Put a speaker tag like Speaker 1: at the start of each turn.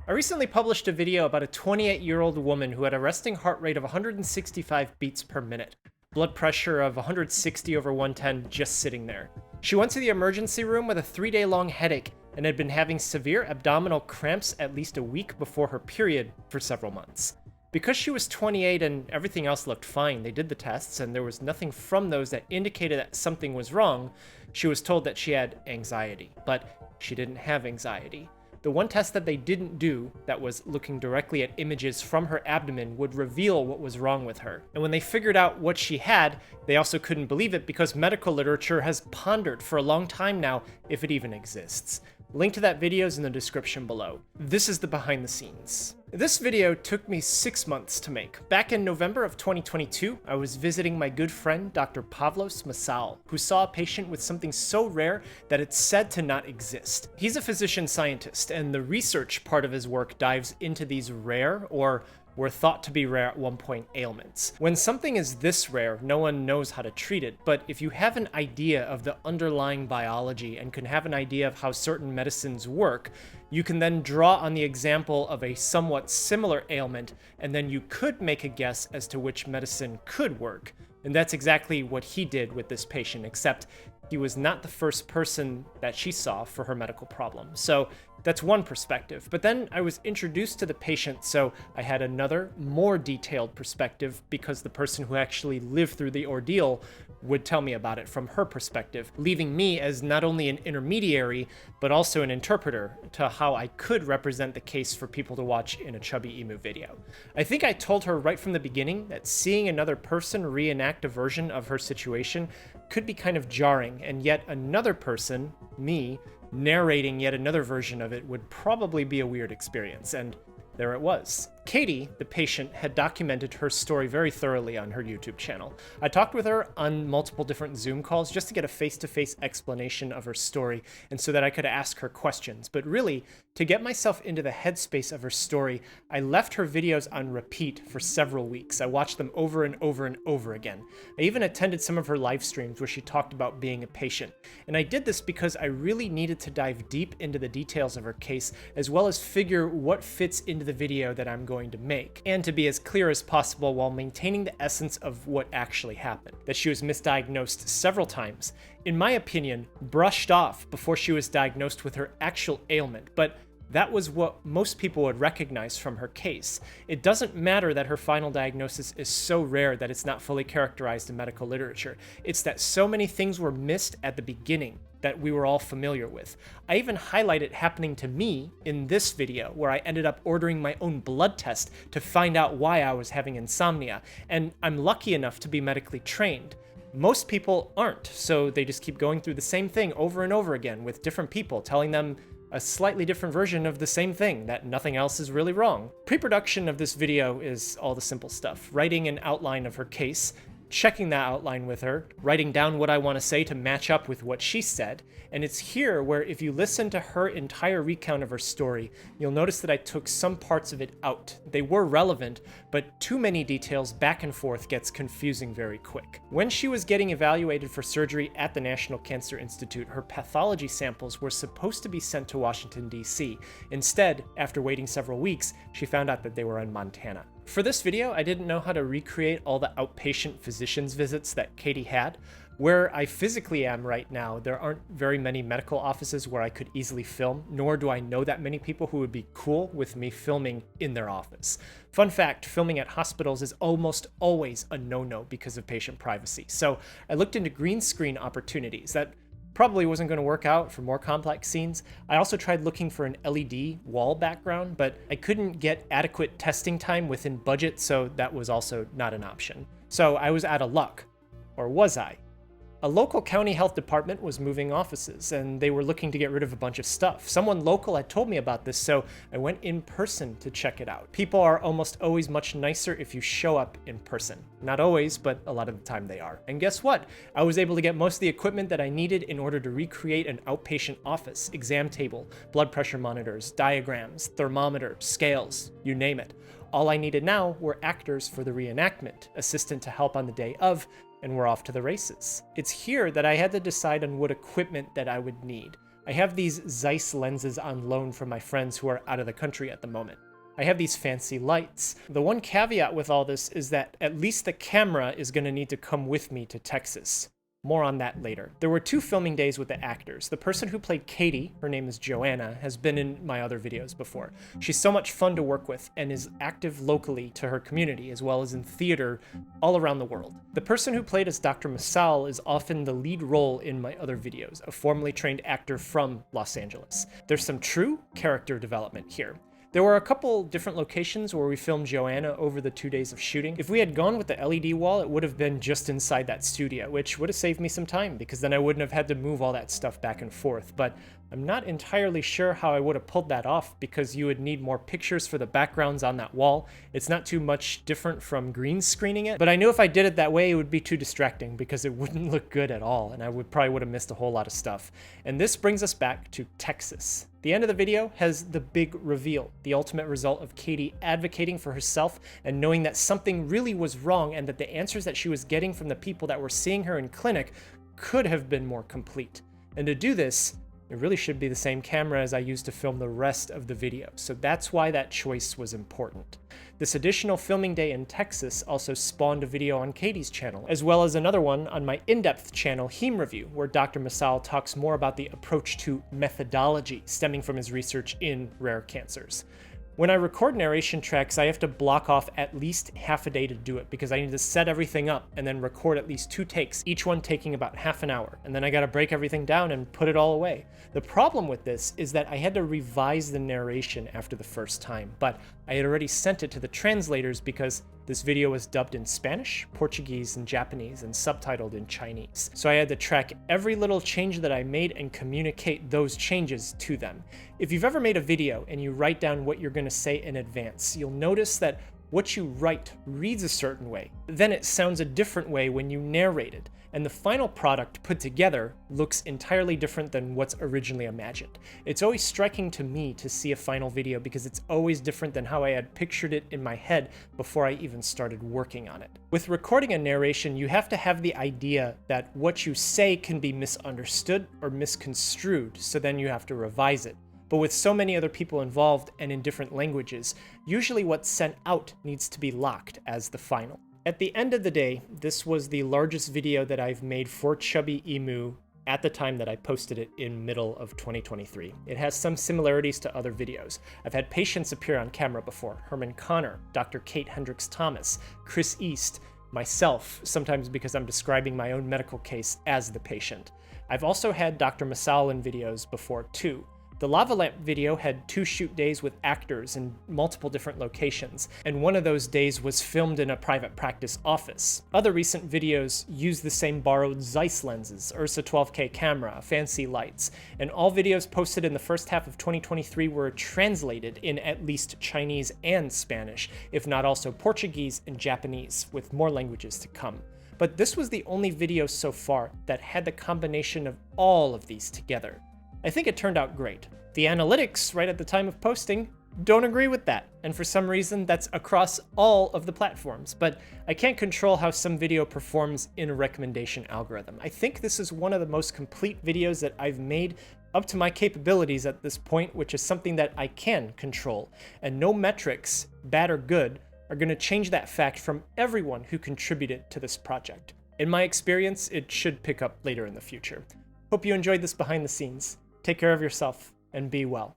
Speaker 1: I recently published a video about a 28-year-old woman who had a resting heart rate of 165 beats per minute, blood pressure of 160 over 110 just sitting there. She went to the emergency room with a 3-day-long headache and had been having severe abdominal cramps at least a week before her period for several months. Because she was 28 and everything else looked fine, they did the tests and there was nothing from those that indicated that something was wrong. She was told that she had anxiety, but she didn't have anxiety. The one test that they didn't do, that was looking directly at images from her abdomen, would reveal what was wrong with her. And when they figured out what she had, they also couldn't believe it because medical literature has pondered for a long time now if it even exists. Link to that video is in the description below. This is the behind the scenes. This video took me 6 months to make. Back in November of 2022, I was visiting my good friend, Dr. Pavlos Msaouel, who saw a patient with something so rare that it's said to not exist. He's a physician scientist, and the research part of his work dives into these rare, or were thought to be rare at one point, ailments. When something is this rare, no one knows how to treat it, but if you have an idea of the underlying biology and can have an idea of how certain medicines work, you can then draw on the example of a somewhat similar ailment, and then you could make a guess as to which medicine could work. And that's exactly what he did with this patient, except he was not the first person that she saw for her medical problem. So that's one perspective. But then I was introduced to the patient, so I had another, more detailed perspective because the person who actually lived through the ordeal would tell me about it from her perspective, leaving me as not only an intermediary, but also an interpreter to how I could represent the case for people to watch in a Chubby Emu video. I think I told her right from the beginning that seeing another person reenact a version of her situation could be kind of jarring, and yet another person, me, narrating yet another version of it would probably be a weird experience, and there it was. Katie, the patient, had documented her story very thoroughly on her YouTube channel. I talked with her on multiple different Zoom calls just to get a face-to-face explanation of her story and so that I could ask her questions. But really, to get myself into the headspace of her story, I left her videos on repeat for several weeks. I watched them over and over and over again. I even attended some of her live streams where she talked about being a patient. And I did this because I really needed to dive deep into the details of her case, as well as figure what fits into the video that I'm going to make, and to be as clear as possible while maintaining the essence of what actually happened. That she was misdiagnosed several times, in my opinion, brushed off before she was diagnosed with her actual ailment, but that was what most people would recognize from her case. It doesn't matter that her final diagnosis is so rare that it's not fully characterized in medical literature. It's that so many things were missed at the beginning that we were all familiar with. I even highlight it happening to me in this video, where I ended up ordering my own blood test to find out why I was having insomnia, and I'm lucky enough to be medically trained. Most people aren't, so they just keep going through the same thing over and over again with different people telling them a slightly different version of the same thing, that nothing else is really wrong. Pre-production of this video is all the simple stuff. Writing an outline of her case, checking that outline with her, writing down what I want to say to match up with what she said, and it's here where if you listen to her entire recount of her story, you'll notice that I took some parts of it out. They were relevant, but too many details back and forth gets confusing very quick. When she was getting evaluated for surgery at the National Cancer Institute, her pathology samples were supposed to be sent to Washington, D.C. Instead, after waiting several weeks, she found out that they were in Montana. For this video, I didn't know how to recreate all the outpatient physician's visits that Katie had. Where I physically am right now, there aren't very many medical offices where I could easily film, nor do I know that many people who would be cool with me filming in their office. Fun fact, filming at hospitals is almost always a no-no because of patient privacy. So I looked into green screen opportunities. That probably wasn't going to work out for more complex scenes. I also tried looking for an LED wall background, but I couldn't get adequate testing time within budget, so that was also not an option. So I was out of luck. Or was I? A local county health department was moving offices, and they were looking to get rid of a bunch of stuff. Someone local had told me about this, so I went in person to check it out. People are almost always much nicer if you show up in person. Not always, but a lot of the time they are. And guess what? I was able to get most of the equipment that I needed in order to recreate an outpatient office, exam table, blood pressure monitors, diagrams, thermometer, scales, you name it. All I needed now were actors for the reenactment, assistant to help on the day of, and we're off to the races. It's here that I had to decide on what equipment that I would need. I have these Zeiss lenses on loan from my friends who are out of the country at the moment. I have these fancy lights. The one caveat with all this is that at least the camera is going to need to come with me to Texas. More on that later. There were 2 filming days with the actors. The person who played Katie, her name is Joanna, has been in my other videos before. She's so much fun to work with and is active locally to her community as well as in theater all around the world. The person who played as Dr. Msaouel is often the lead role in my other videos, a formerly trained actor from Los Angeles. There's some true character development here. There were a couple different locations where we filmed Joanna over the 2 days of shooting. If we had gone with the LED wall, it would have been just inside that studio, which would have saved me some time because then I wouldn't have had to move all that stuff back and forth. But I'm not entirely sure how I would have pulled that off because you would need more pictures for the backgrounds on that wall. It's not too much different from green screening it, but I knew if I did it that way, it would be too distracting because it wouldn't look good at all, and I probably would have missed a whole lot of stuff. And this brings us back to Texas. The end of the video has the big reveal, the ultimate result of Katie advocating for herself and knowing that something really was wrong and that the answers that she was getting from the people that were seeing her in clinic could have been more complete. And to do this, it really should be the same camera as I used to film the rest of the video, so that's why that choice was important. This additional filming day in Texas also spawned a video on Katie's channel, as well as another one on my in-depth channel, Heme Review, where Dr. Msaouel talks more about the approach to methodology stemming from his research in rare cancers. When I record narration tracks, I have to block off at least half a day to do it because I need to set everything up and then record at least 2 takes, each one taking about half an hour, and then I gotta break everything down and put it all away. The problem with this is that I had to revise the narration after the first time, but I had already sent it to the translators because this video was dubbed in Spanish, Portuguese, and Japanese, and subtitled in Chinese. So I had to track every little change that I made and communicate those changes to them. If you've ever made a video and you write down what you're going to say in advance, you'll notice that what you write reads a certain way. Then it sounds a different way when you narrate it, and the final product put together looks entirely different than what's originally imagined. It's always striking to me to see a final video because it's always different than how I had pictured it in my head before I even started working on it. With recording a narration, you have to have the idea that what you say can be misunderstood or misconstrued, so then you have to revise it. But with so many other people involved and in different languages, usually what's sent out needs to be locked as the final. At the end of the day, this was the largest video that I've made for Chubby Emu at the time that I posted it in middle of 2023. It has some similarities to other videos. I've had patients appear on camera before: Herman Connor, Dr. Kate Hendricks-Thomas, Chris East, myself, sometimes because I'm describing my own medical case as the patient. I've also had Dr. Msaouel in videos before too. The Lava Lamp video had 2 shoot days with actors in multiple different locations, and one of those days was filmed in a private practice office. Other recent videos use the same borrowed Zeiss lenses, Ursa 12K camera, fancy lights, and all videos posted in the first half of 2023 were translated in at least Chinese and Spanish, if not also Portuguese and Japanese, with more languages to come. But this was the only video so far that had the combination of all of these together. I think it turned out great. The analytics right at the time of posting don't agree with that, and for some reason that's across all of the platforms, but I can't control how some video performs in a recommendation algorithm. I think this is one of the most complete videos that I've made up to my capabilities at this point, which is something that I can control, and no metrics, bad or good, are going to change that fact from everyone who contributed to this project. In my experience, it should pick up later in the future. Hope you enjoyed this behind the scenes. Take care of yourself and be well.